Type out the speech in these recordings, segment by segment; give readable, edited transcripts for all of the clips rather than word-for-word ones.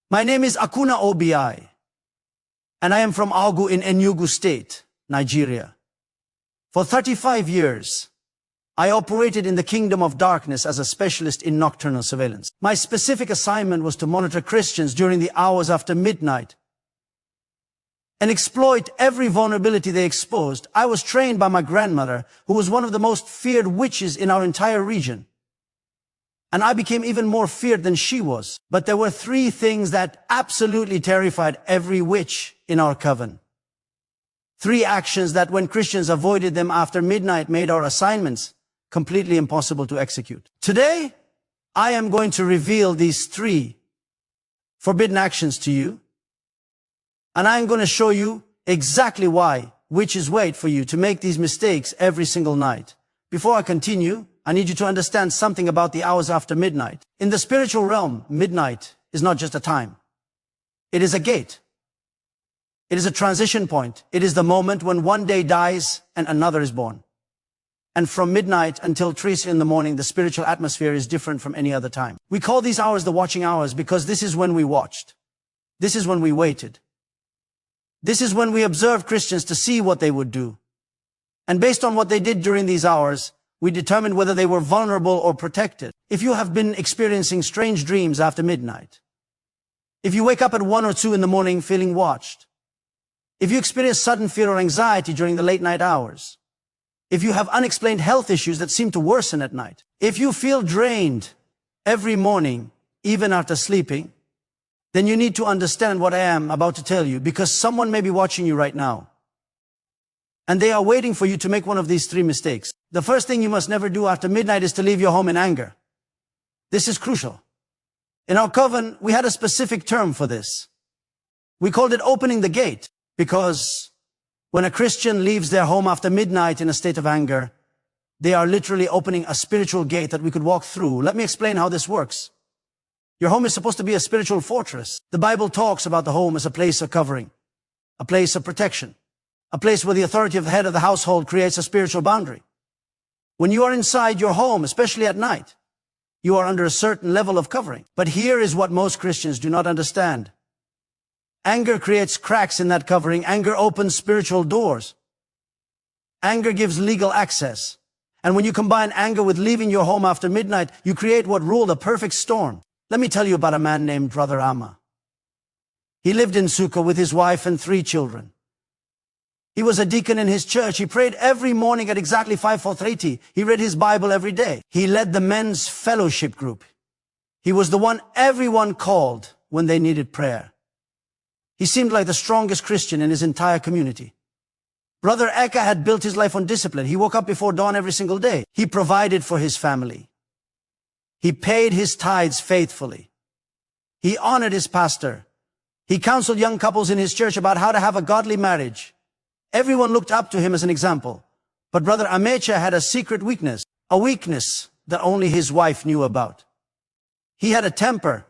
My name is Akuna Obi, and I am from Agu in Enugu State, Nigeria. For 35 years, I operated in the kingdom of darkness as a specialist in nocturnal surveillance. My specific assignment was to monitor Christians during the hours after midnight and exploit every vulnerability they exposed. I was trained by my grandmother, who was one of the most feared witches in our entire region. And I became even more feared than she was. But there were three things that absolutely terrified every witch in our coven. Three actions that, when Christians avoided them after midnight, made our assignments completely impossible to execute. Today, I am going to reveal these three forbidden actions to you. And I'm going to show you exactly why witches wait for you to make these mistakes every single night. Before I continue, I need you to understand something about the hours after midnight. In the spiritual realm, midnight is not just a time. It is a gate. It is a transition point. It is the moment when one day dies and another is born. And from midnight until 3 in the morning, the spiritual atmosphere is different from any other time. We call these hours the watching hours because this is when we watched. This is when we waited. This is when we observed Christians to see what they would do. And based on what they did during these hours, we determined whether they were vulnerable or protected. If you have been experiencing strange dreams after midnight, if you wake up at 1 or 2 in the morning feeling watched, if you experience sudden fear or anxiety during the late night hours, if you have unexplained health issues that seem to worsen at night, if you feel drained every morning, even after sleeping, then you need to understand what I am about to tell you, because someone may be watching you right now. And they are waiting for you to make one of these three mistakes. The first thing you must never do after midnight is to leave your home in anger. This is crucial. In our coven, we had a specific term for this. We called it opening the gate, because when a Christian leaves their home after midnight in a state of anger, they are literally opening a spiritual gate that we could walk through. Let me explain how this works. Your home is supposed to be a spiritual fortress. The Bible talks about the home as a place of covering, a place of protection, a place where the authority of the head of the household creates a spiritual boundary. When you are inside your home, especially at night, you are under a certain level of covering. But here is what most Christians do not understand. Anger creates cracks in that covering. Anger opens spiritual doors. Anger gives legal access. And when you combine anger with leaving your home after midnight, you create what ruled a perfect storm. Let me tell you about a man named Brother Amma. He lived in Sukkah with his wife and 3 children. He was a deacon in his church. He prayed every morning at exactly 5:30. He read his Bible every day. He led the men's fellowship group. He was the one everyone called when they needed prayer. He seemed like the strongest Christian in his entire community. Brother Eka had built his life on discipline. He woke up before dawn every single day. He provided for his family. He paid his tithes faithfully. He honored his pastor. He counseled young couples in his church about how to have a godly marriage. Everyone looked up to him as an example. But Brother Amecha had a secret weakness, a weakness that only his wife knew about. He had a temper,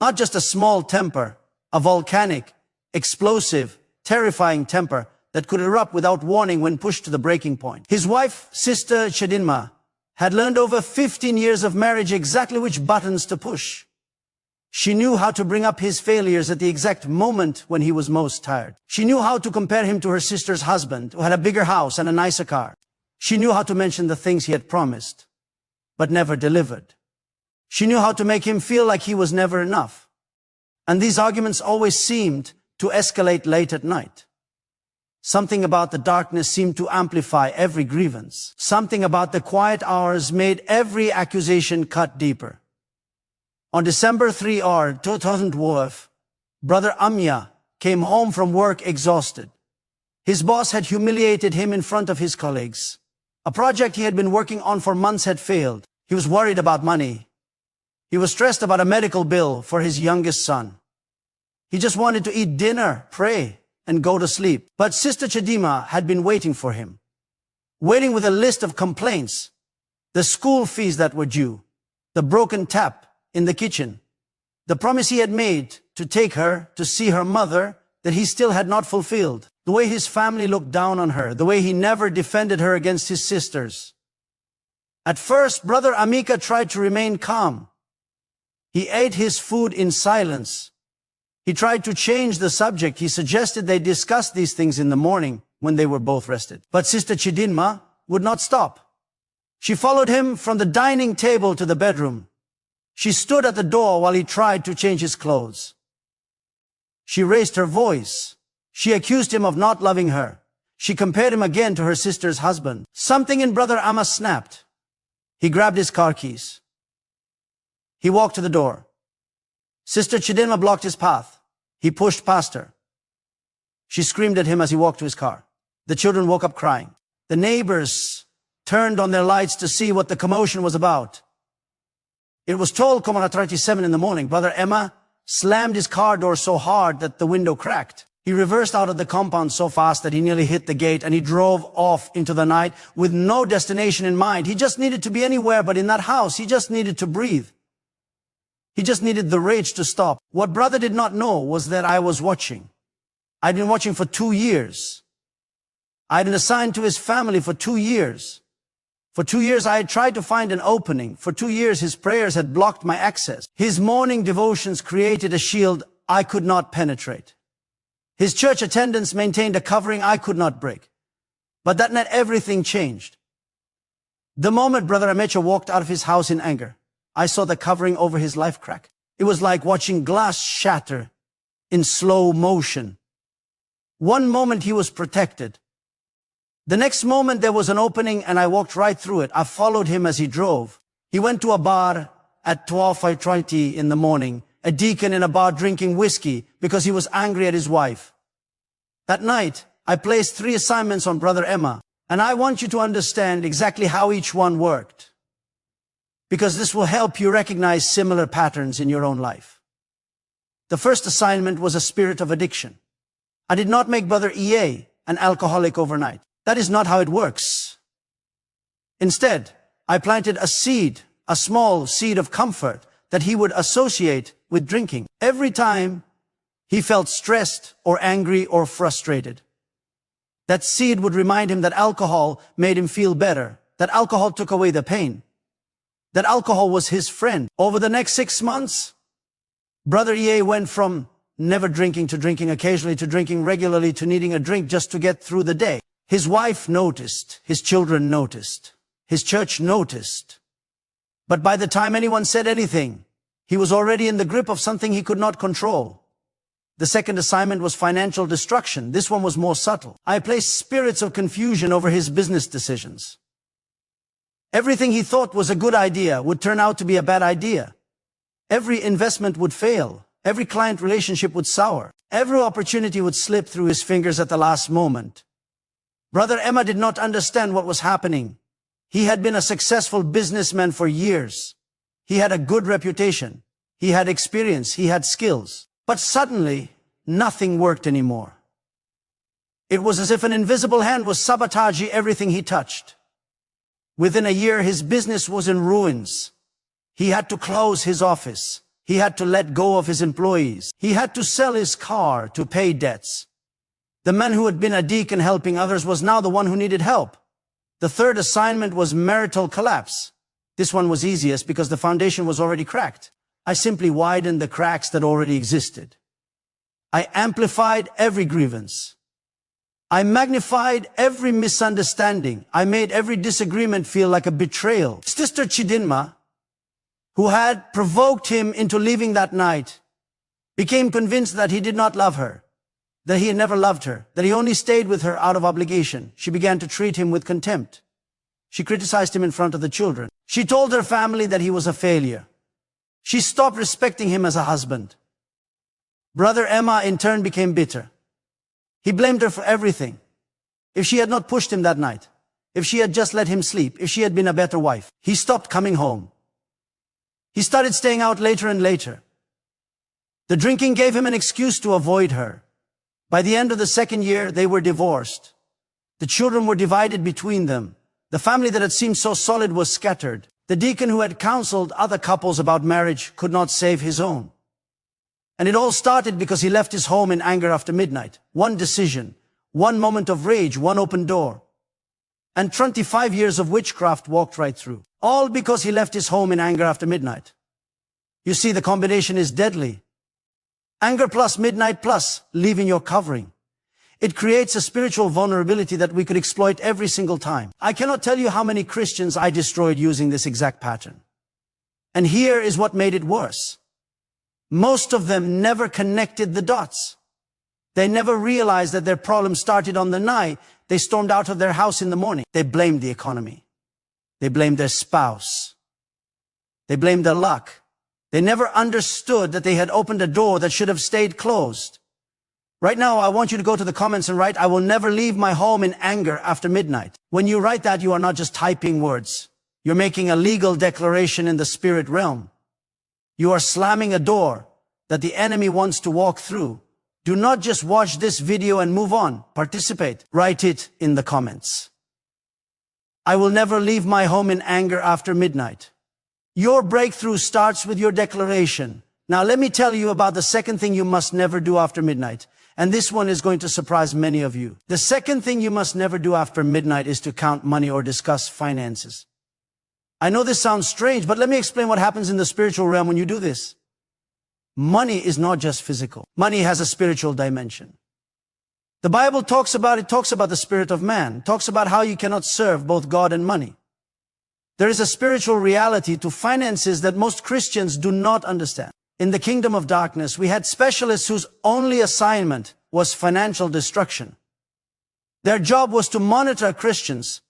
not just a small temper, a volcanic, explosive, terrifying temper that could erupt without warning when pushed to the breaking point. His wife, Sister Chedinma, had learned over 15 years of marriage exactly which buttons to push. She knew how to bring up his failures at the exact moment when he was most tired. She knew how to compare him to her sister's husband, who had a bigger house and a nicer car. She knew how to mention the things he had promised, but never delivered. She knew how to make him feel like he was never enough. And these arguments always seemed to escalate late at night. Something about the darkness seemed to amplify every grievance. Something about the quiet hours made every accusation cut deeper. On December 3, 2012, Brother Amya came home from work exhausted. His boss had humiliated him in front of his colleagues. A project he had been working on for months had failed. He was worried about money. He was stressed about a medical bill for his youngest son. He just wanted to eat dinner, pray, and go to sleep. But Sister Chedima had been waiting for him, waiting with a list of complaints, the school fees that were due, the broken tap in the kitchen, the promise he had made to take her to see her mother that he still had not fulfilled, the way his family looked down on her, the way he never defended her against his sisters. At first, Brother Amika tried to remain calm. He ate his food in silence, He tried to change the subject. He suggested they discuss these things in the morning when they were both rested. But Sister Chidinma would not stop. She followed him from the dining table to the bedroom. She stood at the door while he tried to change his clothes. She raised her voice. She accused him of not loving her. She compared him again to her sister's husband. Something in Brother Amma snapped. He grabbed his car keys. He walked to the door. Sister Chidinma blocked his path. He pushed past her. She screamed at him as he walked to his car. The children woke up crying. The neighbors turned on their lights to see what the commotion was about. It was 12:37 in the morning. Brother Emma slammed his car door so hard that the window cracked. He reversed out of the compound so fast that he nearly hit the gate, and he drove off into the night with no destination in mind. He just needed to be anywhere but in that house. He just needed to breathe. He just needed the rage to stop. What brother did not know was that I was watching. I'd been watching for 2 years. I'd been assigned to his family for 2 years. For 2 years, I had tried to find an opening. For 2 years, his prayers had blocked my access. His morning devotions created a shield I could not penetrate. His church attendance maintained a covering I could not break. But that night, everything changed. The moment Brother Amecha walked out of his house in anger, I saw the covering over his life crack. It was like watching glass shatter in slow motion. One moment he was protected. The next moment there was an opening and I walked right through it. I followed him as he drove. He went to a bar at 12:30 in the morning, a deacon in a bar drinking whiskey because he was angry at his wife. That night, I placed 3 assignments on Brother Emma, and I want you to understand exactly how each one worked, because this will help you recognize similar patterns in your own life. The first assignment was a spirit of addiction. I did not make Brother EA an alcoholic overnight. That is not how it works. Instead, I planted a seed, a small seed of comfort that he would associate with drinking. Every time he felt stressed or angry or frustrated, that seed would remind him that alcohol made him feel better, that alcohol took away the pain, that alcohol was his friend. Over the next 6 months, Brother EA went from never drinking to drinking occasionally to drinking regularly to needing a drink just to get through the day. His wife noticed, his children noticed, his church noticed. But by the time anyone said anything, he was already in the grip of something he could not control. The second assignment was financial destruction. This one was more subtle. I placed spirits of confusion over his business decisions. Everything he thought was a good idea would turn out to be a bad idea. Every investment would fail. Every client relationship would sour. Every opportunity would slip through his fingers at the last moment. Brother Emma did not understand what was happening. He had been a successful businessman for years. He had a good reputation. He had experience. He had skills. But suddenly, nothing worked anymore. It was as if an invisible hand was sabotaging everything he touched. Within a year, his business was in ruins. He had to close his office. He had to let go of his employees. He had to sell his car to pay debts. The man who had been a deacon helping others was now the one who needed help. The third assignment was marital collapse. This one was easiest because the foundation was already cracked. I simply widened the cracks that already existed. I amplified every grievance. I magnified every misunderstanding. I made every disagreement feel like a betrayal. Sister Chidinma, who had provoked him into leaving that night, became convinced that he did not love her, that he had never loved her, that he only stayed with her out of obligation. She began to treat him with contempt. She criticized him in front of the children. She told her family that he was a failure. She stopped respecting him as a husband. Brother Emma in turn became bitter. He blamed her for everything. If she had not pushed him that night, if she had just let him sleep, if she had been a better wife, he stopped coming home. He started staying out later and later. The drinking gave him an excuse to avoid her. By the end of the 2nd year, they were divorced. The children were divided between them. The family that had seemed so solid was scattered. The deacon who had counseled other couples about marriage could not save his own. And it all started because he left his home in anger after midnight. One decision, one moment of rage, one open door. And 25 years of witchcraft walked right through. All because he left his home in anger after midnight. You see, the combination is deadly. Anger plus midnight plus leaving your covering. It creates a spiritual vulnerability that we could exploit every single time. I cannot tell you how many Christians I destroyed using this exact pattern. And here is what made it worse. Most of them never connected the dots. They never realized that their problem started on the night they stormed out of their house in the morning. They blamed the economy. They blamed their spouse. They blamed their luck. They never understood that they had opened a door that should have stayed closed. Right now, I want you to go to the comments and write, "I will never leave my home in anger after midnight." When you write that, you are not just typing words. You're making a legal declaration in the spirit realm. You are slamming a door that the enemy wants to walk through. Do not just watch this video and move on. Participate. Write it in the comments. I will never leave my home in anger after midnight. Your breakthrough starts with your declaration. Now let me tell you about the second thing you must never do after midnight. And this one is going to surprise many of you. The second thing you must never do after midnight is to count money or discuss finances. I know this sounds strange, but let me explain what happens in the spiritual realm when you do this. Money is not just physical. Money has a spiritual dimension. The Bible talks about the spirit of man, talks about how you cannot serve both God and money. There is a spiritual reality to finances that most Christians do not understand. In the kingdom of darkness, we had specialists whose only assignment was financial destruction. Their job was to monitor Christians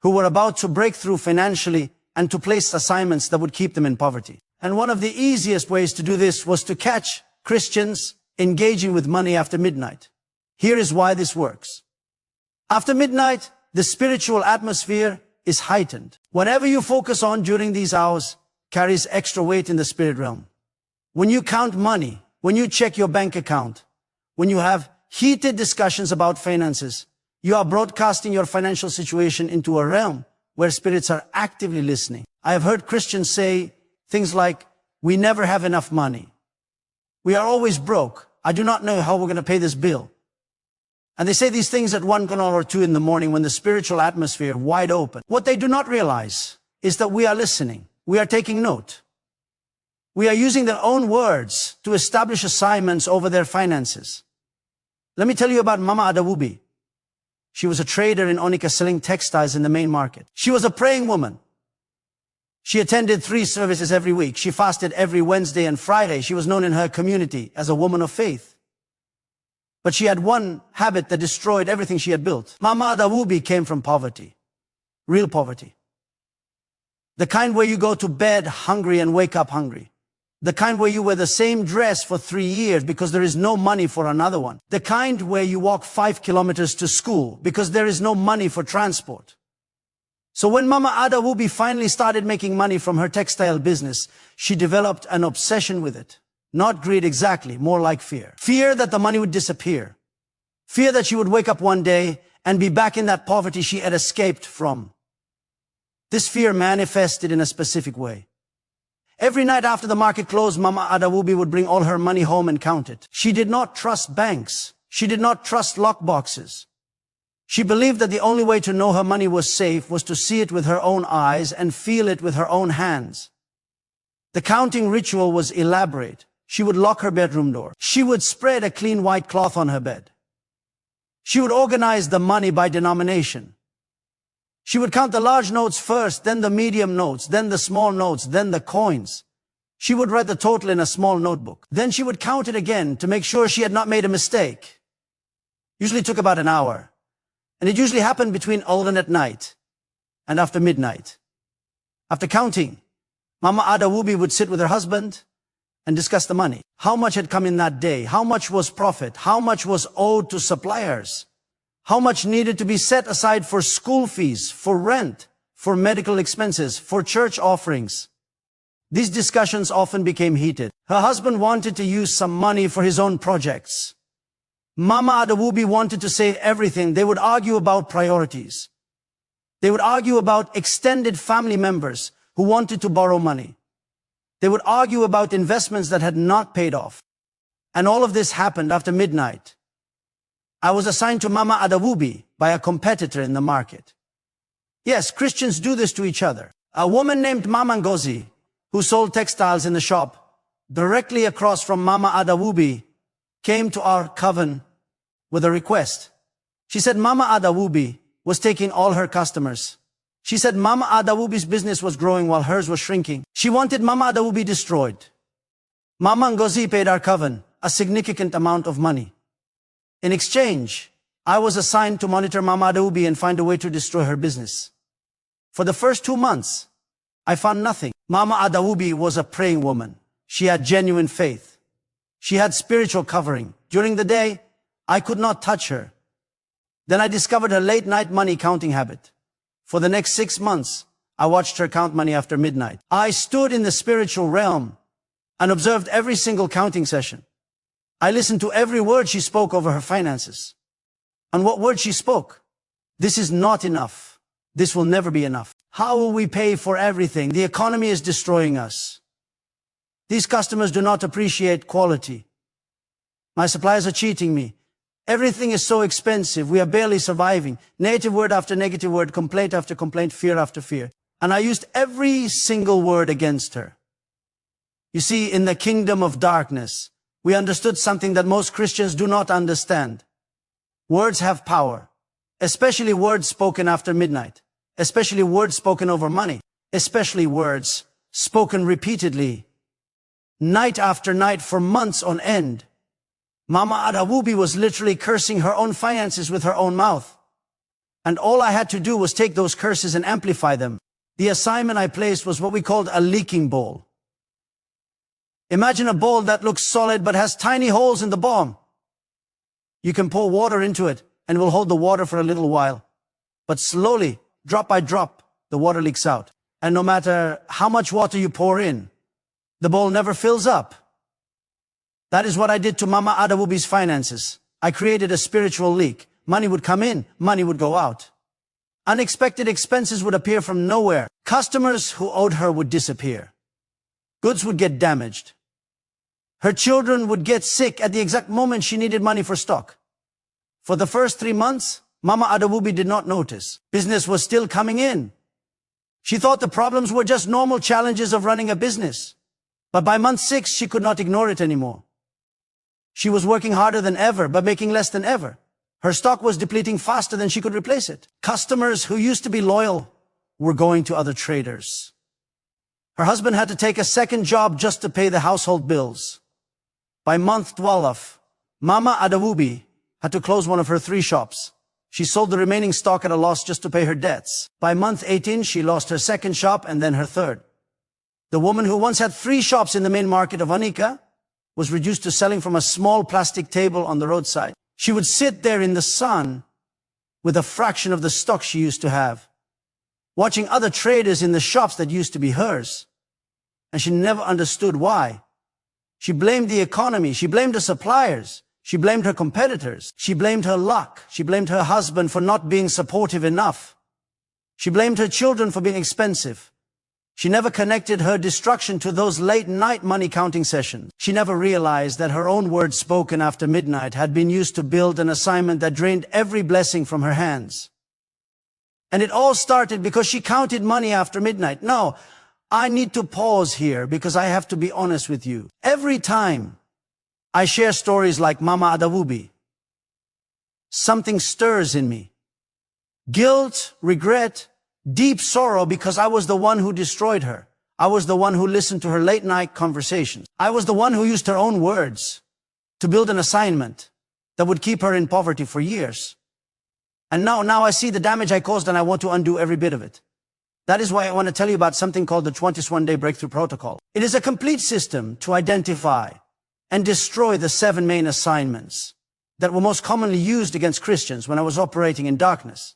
who were about to break through financially and to place assignments that would keep them in poverty. And one of the easiest ways to do this was to catch Christians engaging with money after midnight. Here is why this works. After midnight, the spiritual atmosphere is heightened. Whatever you focus on during these hours carries extra weight in the spirit realm. When you count money, when you check your bank account, when you have heated discussions about finances, you are broadcasting your financial situation into a realm where spirits are actively listening. I have heard Christians say things like, "We never have enough money. We are always broke. I do not know how we're going to pay this bill." And they say these things at 1 or 2 in the morning when the spiritual atmosphere is wide open. What they do not realize is that we are listening. We are taking note. We are using their own words to establish assignments over their finances. Let me tell you about Mama Adawubi. She was a trader in Onika selling textiles in the main market. She was a praying woman. She attended 3 services every week. She fasted every Wednesday and Friday. She was known in her community as a woman of faith. But she had one habit that destroyed everything she had built. Mama Adawubi came from poverty. Real poverty. The kind where you go to bed hungry and wake up hungry. The kind where you wear the same dress for 3 years because there is no money for another one. The kind where you walk 5 kilometers to school because there is no money for transport. So when Mama Adawubi finally started making money from her textile business, she developed an obsession with it. Not greed exactly, more like fear. Fear that the money would disappear. Fear that she would wake up one day and be back in that poverty she had escaped from. This fear manifested in a specific way. Every night after the market closed, Mama Adawubi would bring all her money home and count it. She did not trust banks. She did not trust lockboxes. She believed that the only way to know her money was safe was to see it with her own eyes and feel it with her own hands. The counting ritual was elaborate. She would lock her bedroom door. She would spread a clean white cloth on her bed. She would organize the money by denomination. She would count the large notes first, then the medium notes, then the small notes, then the coins. She would write the total in a small notebook. Then she would count it again to make sure she had not made a mistake. Usually took about an hour. And it usually happened between alternate night and after midnight. After counting, Mama Adawubi would sit with her husband and discuss the money. How much had come in that day? How much was profit? How much was owed to suppliers? How much needed to be set aside for school fees, for rent, for medical expenses, for church offerings? These discussions often became heated. Her husband wanted to use some money for his own projects. Mama Adawubi wanted to save everything. They would argue about priorities. They would argue about extended family members who wanted to borrow money. They would argue about investments that had not paid off. And all of this happened after midnight. I was assigned to Mama Adawubi by a competitor in the market. Yes, Christians do this to each other. A woman named Mama Ngozi, who sold textiles in the shop, directly across from Mama Adawubi, came to our coven with a request. She said Mama Adawubi was taking all her customers. She said Mama Adawubi's business was growing while hers was shrinking. She wanted Mama Adawubi destroyed. Mama Ngozi paid our coven a significant amount of money. In exchange, I was assigned to monitor Mama Adawubi and find a way to destroy her business. For the first 2 months, I found nothing. Mama Adawubi was a praying woman. She had genuine faith. She had spiritual covering. During the day, I could not touch her. Then I discovered her late-night money counting habit. For the next 6 months, I watched her count money after midnight. I stood in the spiritual realm and observed every single counting session. I listened to every word she spoke over her finances. And what word she spoke? This is not enough. This will never be enough. How will we pay for everything? The economy is destroying us. These customers do not appreciate quality. My suppliers are cheating me. Everything is so expensive. We are barely surviving. Negative word after negative word, complaint after complaint, fear after fear. And I used every single word against her. You see, in the kingdom of darkness, we understood something that most Christians do not understand. Words have power, especially words spoken after midnight, especially words spoken over money, especially words spoken repeatedly, night after night for months on end. Mama Adawubi was literally cursing her own finances with her own mouth. And all I had to do was take those curses and amplify them. The assignment I placed was what we called a leaking bowl. Imagine a bowl that looks solid but has tiny holes in the bottom. You can pour water into it and it will hold the water for a little while. But slowly, drop by drop, the water leaks out. And no matter how much water you pour in, the bowl never fills up. That is what I did to Mama Adawubi's finances. I created a spiritual leak. Money would come in, money would go out. Unexpected expenses would appear from nowhere. Customers who owed her would disappear. Goods would get damaged. Her children would get sick at the exact moment she needed money for stock. For the first 3 months, Mama Adawubi did not notice. Business was still coming in. She thought the problems were just normal challenges of running a business. But by month 6, she could not ignore it anymore. She was working harder than ever, but making less than ever. Her stock was depleting faster than she could replace it. Customers who used to be loyal were going to other traders. Her husband had to take a second job just to pay the household bills. By month 12, Mama Adawubi had to close one of her 3 shops. She sold the remaining stock at a loss just to pay her debts. By month 18, she lost her second shop and then her third. The woman who once had 3 shops in the main market of Anika was reduced to selling from a small plastic table on the roadside. She would sit there in the sun with a fraction of the stock she used to have, watching other traders in the shops that used to be hers. And she never understood why. She blamed the economy. She blamed the suppliers. She blamed her competitors. She blamed her luck. She blamed her husband for not being supportive enough. She blamed her children for being expensive. She never connected her destruction to those late-night money-counting sessions. She never realized that her own words spoken after midnight had been used to build an assignment that drained every blessing from her hands. And it all started because she counted money after midnight. Now, I need to pause here because I have to be honest with you. Every time I share stories like Mama Adawubi, something stirs in me. Guilt, regret, deep sorrow because I was the one who destroyed her. I was the one who listened to her late-night conversations. I was the one who used her own words to build an assignment that would keep her in poverty for years. And now I see the damage I caused and I want to undo every bit of it. That is why I want to tell you about something called the 21-Day Breakthrough Protocol. It is a complete system to identify and destroy the 7 main assignments that were most commonly used against Christians when I was operating in darkness.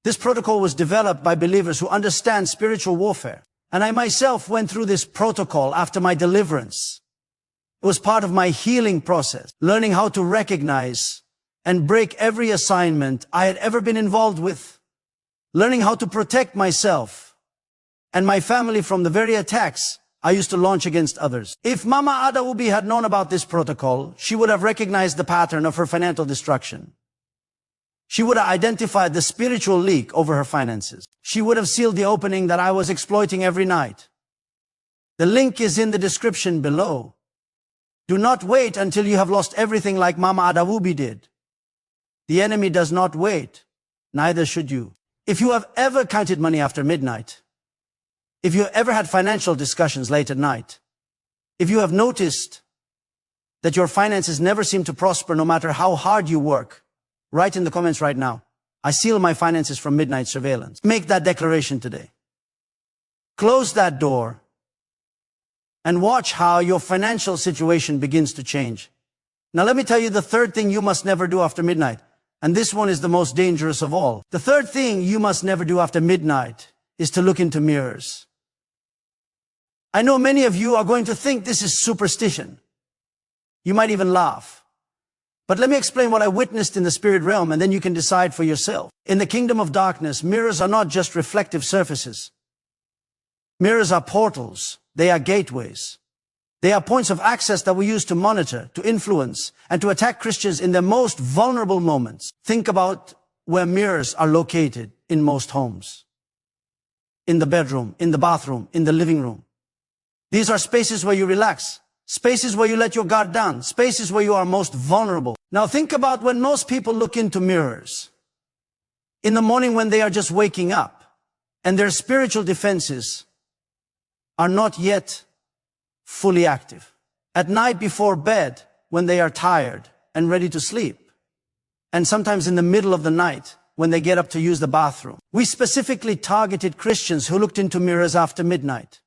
This protocol was developed by believers who understand spiritual warfare. And I myself went through this protocol after my deliverance. It was part of my healing process, learning how to recognize and break every assignment I had ever been involved with, learning how to protect myself and my family from the very attacks I used to launch against others. If Mama Adawubi had known about this protocol, she would have recognized the pattern of her financial destruction. She would have identified the spiritual leak over her finances. She would have sealed the opening that I was exploiting every night. The link is in the description below. Do not wait until you have lost everything like Mama Adawubi did. The enemy does not wait, neither should you. If you have ever counted money after midnight, if you have ever had financial discussions late at night, if you have noticed that your finances never seem to prosper no matter how hard you work, write in the comments right now, I seal my finances from midnight surveillance. Make that declaration today. Close that door and watch how your financial situation begins to change. Now let me tell you the third thing you must never do after midnight. And this one is the most dangerous of all. The third thing you must never do after midnight is to look into mirrors. I know many of you are going to think this is superstition. You might even laugh. But let me explain what I witnessed in the spirit realm, and then you can decide for yourself. In the kingdom of darkness, mirrors are not just reflective surfaces. Mirrors are portals. They are gateways. They are points of access that we use to monitor, to influence, and to attack Christians in their most vulnerable moments. Think about where mirrors are located in most homes. In the bedroom, in the bathroom, in the living room. These are spaces where you relax, spaces where you let your guard down, spaces where you are most vulnerable. Now think about when most people look into mirrors. In the morning when they are just waking up, and their spiritual defenses are not yet fully active. At night before bed, when they are tired and ready to sleep. And sometimes in the middle of the night, when they get up to use the bathroom. We specifically targeted Christians who looked into mirrors after midnight.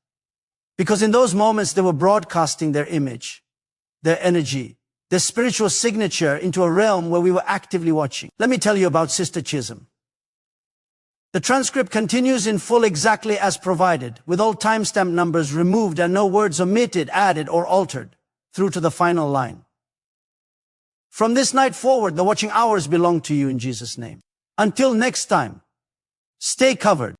Because in those moments, they were broadcasting their image, their energy, their spiritual signature into a realm where we were actively watching. Let me tell you about Sister Chisholm. The transcript continues in full exactly as provided, with all timestamp numbers removed and no words omitted, added, or altered, through to the final line. From this night forward, the watching hours belong to you in Jesus' name. Until next time, stay covered.